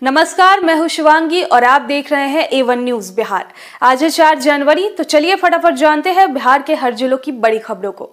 नमस्कार, मैं हूं शिवांगी और आप देख रहे हैं A1 न्यूज बिहार। आज है 4 जनवरी, तो चलिए फटाफट जानते हैं बिहार के हर जिलों की बड़ी खबरों को।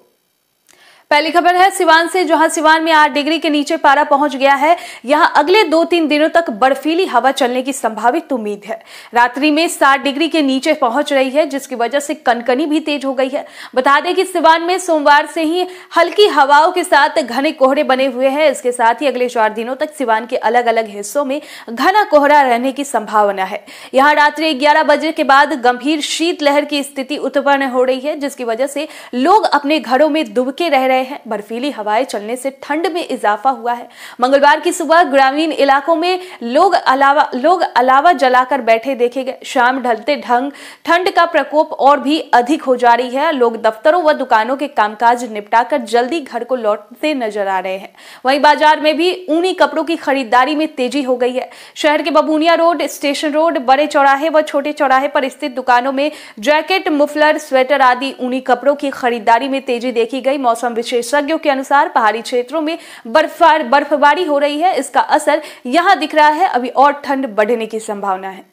पहली खबर है सिवान से, जहां सिवान में 8 डिग्री के नीचे पारा पहुंच गया है। यहां अगले 2-3 दिनों तक बर्फीली हवा चलने की संभावित उम्मीद है। रात्रि में 7 डिग्री के नीचे पहुंच रही है, जिसकी वजह से कनकनी भी तेज हो गई है। बता दें कि सिवान में सोमवार से ही हल्की हवाओं के साथ घने कोहरे बने हुए हैं। इसके साथ ही अगले 4 दिनों तक सिवान के अलग अलग हिस्सों में घना कोहरा रहने की संभावना है। यहाँ रात्रि 11 बजे के बाद गंभीर शीतलहर की स्थिति उत्पन्न हो रही है, जिसकी वजह से लोग अपने घरों में दुबके रह रहे हैं। बर्फीली हवाएं चलने से ठंड में इजाफा हुआ है। मंगलवार की सुबह ग्रामीण इलाकों में लोग अलावा जलाकर बैठे देखे गए। शाम ढलते ठंड का प्रकोप और भी अधिक हो जा रही है। लोग दफ्तरों व दुकानों के कामकाज निपटाकर जल्दी घर को लौटते नजर आ रहे हैं। वहीं बाजार में भी ऊनी कपड़ों की खरीदारी में तेजी हो गई है। शहर के बबूनिया रोड, स्टेशन रोड, बड़े चौराहे व छोटे चौराहे पर स्थित दुकानों में जैकेट, मुफलर, स्वेटर आदि ऊनी कपड़ों की खरीदारी में तेजी देखी गई। मौसम विशेषज्ञों के अनुसार पहाड़ी क्षेत्रों में बर्फबारी हो रही है। इसका असर यहां दिख रहा है। अभी और ठंड बढ़ने की संभावना है।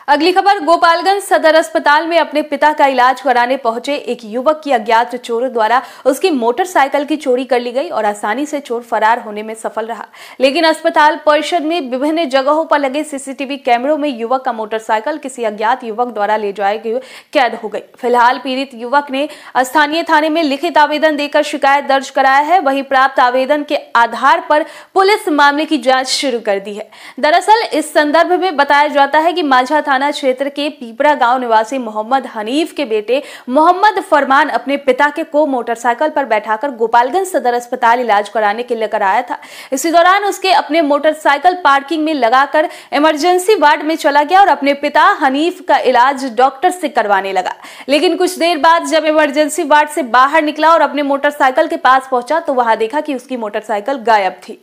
अगली खबर, गोपालगंज सदर अस्पताल में अपने पिता का इलाज कराने पहुंचे एक युवक की अज्ञात चोरों द्वारा उसकी मोटरसाइकिल की चोरी कर ली गई और आसानी से चोर फरार होने में सफल रहा। लेकिन अस्पताल परिसर में विभिन्न जगहों पर लगे सीसीटीवी कैमरों में युवक का मोटरसाइकिल किसी अज्ञात युवक द्वारा ले जाए गए कैद हो गई। फिलहाल पीड़ित युवक ने स्थानीय थाने में लिखित आवेदन देकर शिकायत दर्ज कराया है। वहीं प्राप्त आवेदन के आधार पर पुलिस मामले की जांच शुरू कर दी है। दरअसल इस संदर्भ में बताया जाता है कि माझा थाना क्षेत्र के पीपरा गांव निवासी मोहम्मद हनीफ के बेटे मोहम्मद फरमान अपने पिता के को मोटरसाइकिल पर बैठाकर गोपालगंज सदर अस्पताल इलाज कराने के लिए आया था। इसी दौरान उसके अपने मोटरसाइकिल पार्किंग में लगाकर इमरजेंसी वार्ड में चला गया और अपने पिता हनीफ का इलाज डॉक्टर से करवाने लगा। लेकिन कुछ देर बाद जब इमरजेंसी वार्ड से बाहर निकला और अपने मोटरसाइकिल के पास पहुंचा तो वहां देखा कि उसकी मोटरसाइकिल गायब थी।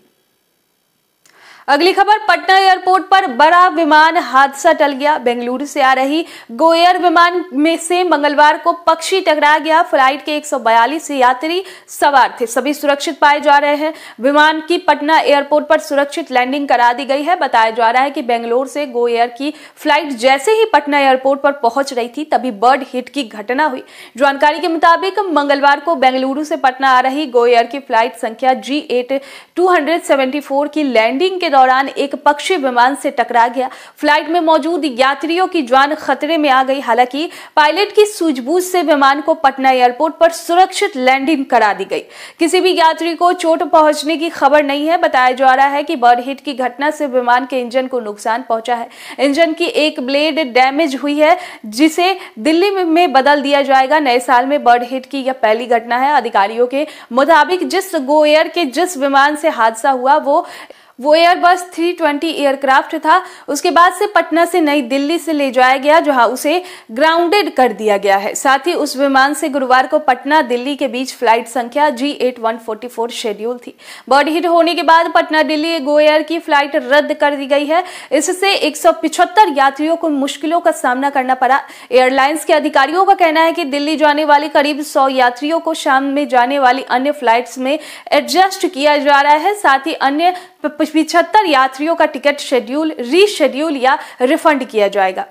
अगली खबर, पटना एयरपोर्ट पर बड़ा विमान हादसा टल गया। बेंगलुरु से आ रही गो एयर विमान में से मंगलवार को पक्षी टकरा गया। फ्लाइट के 142 यात्री सवार थे, सभी सुरक्षित पाए जा रहे हैं। विमान की पटना एयरपोर्ट पर सुरक्षित लैंडिंग करा दी गई है। बताया जा रहा है कि बेंगलुरु से गो एयर की फ्लाइट जैसे ही पटना एयरपोर्ट पर पहुंच रही थी तभी बर्ड हिट की घटना हुई। जानकारी के मुताबिक मंगलवार को बेंगलुरु से पटना आ रही गो एयर की फ्लाइट संख्या G8 274 की लैंडिंग के दौरान एक पक्षी विमान से टकरा गया। फ्लाइट में मौजूद यात्रियों की जान खतरे में आ गई। हालांकि पायलट की सूझबूझ से विमान को पटना एयरपोर्ट पर सुरक्षित लैंडिंग करा दी गई। किसी भी यात्री को चोट पहुंचने की खबर नहीं है। बताया जा रहा है कि बर्ड हिट की घटना से विमान के इंजन को नुकसान पहुंचा है। इंजन की एक ब्लेड डैमेज हुई है, जिसे दिल्ली में बदल दिया जाएगा। नए साल में बर्ड हिट की यह पहली घटना है। अधिकारियों के मुताबिक जिस गो एयर के जिस विमान से हादसा हुआ वो एयरबस 320 एयरक्राफ्ट था। उसके बाद से पटना से नई दिल्ली से ले जाया गया, जहां उसे ग्राउंडेड कर दिया गया है। साथ ही उस विमान से गुरुवार को पटना दिल्ली के बीच फ्लाइट संख्या G8 144 शेड्यूल थी। बर्ड हिट होने के बाद पटना दिल्ली गो एयर की फ्लाइट रद्द कर दी गई है। इससे 175 यात्रियों को मुश्किलों का सामना करना पड़ा। एयरलाइंस के अधिकारियों का कहना है कि दिल्ली जाने वाले करीब 100 यात्रियों को शाम में जाने वाली अन्य फ्लाइट्स में एडजस्ट किया जा रहा है। साथ ही अन्य 75 यात्रियों का टिकट रीशेड्यूल या रिफंड किया जाएगा।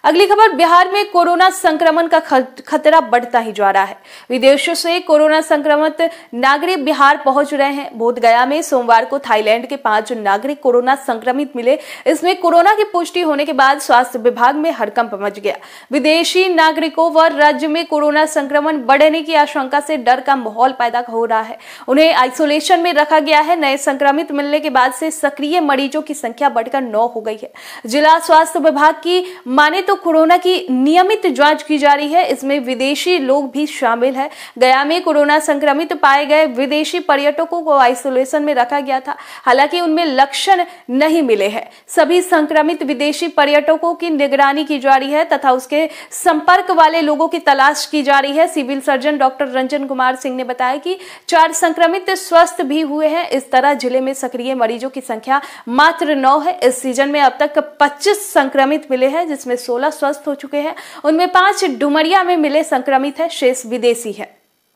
अगली खबर, बिहार में कोरोना संक्रमण का खतरा बढ़ता ही जा रहा है। विदेशों से कोरोना संक्रमित नागरिक बिहार पहुंच रहे हैं। बोधगया में सोमवार को थाईलैंड के 5 नागरिक कोरोना संक्रमित मिले। इसमें कोरोना की पुष्टि होने के बाद स्वास्थ्य विभाग में हड़कंप मच गया। विदेशी नागरिकों व राज्य में कोरोना संक्रमण बढ़ने की आशंका से डर का माहौल पैदा हो रहा है। उन्हें आइसोलेशन में रखा गया है। नए संक्रमित मिलने के बाद से सक्रिय मरीजों की संख्या बढ़कर 9 हो गई है। जिला स्वास्थ्य विभाग की माने तो कोरोना की नियमित जांच की जा रही है। इसमें विदेशी लोग भी शामिल हैं। गया में कोरोना संक्रमित पाए गए विदेशी पर्यटकों को आइसोलेशन में रखा गया था। हालांकि उनमें लक्षण नहीं मिले हैं। सभी संक्रमित विदेशी पर्यटकों की निगरानी की जा रही है तथा उसके संपर्क वाले लोगों की तलाश की जा रही है। Civil surgeon doctor Ranjan Kumar Singh ने बताया कि 4 संक्रमित स्वस्थ भी हुए हैं। इस तरह जिले में सक्रिय मरीजों की संख्या मात्र 9 है। इस सीजन में अब तक 25 संक्रमित मिले हैं, जिसमें 16 स्वस्थ हो चुके हैं। उनमें 5 डुमरिया में मिले संक्रमित है, शेष विदेशी है।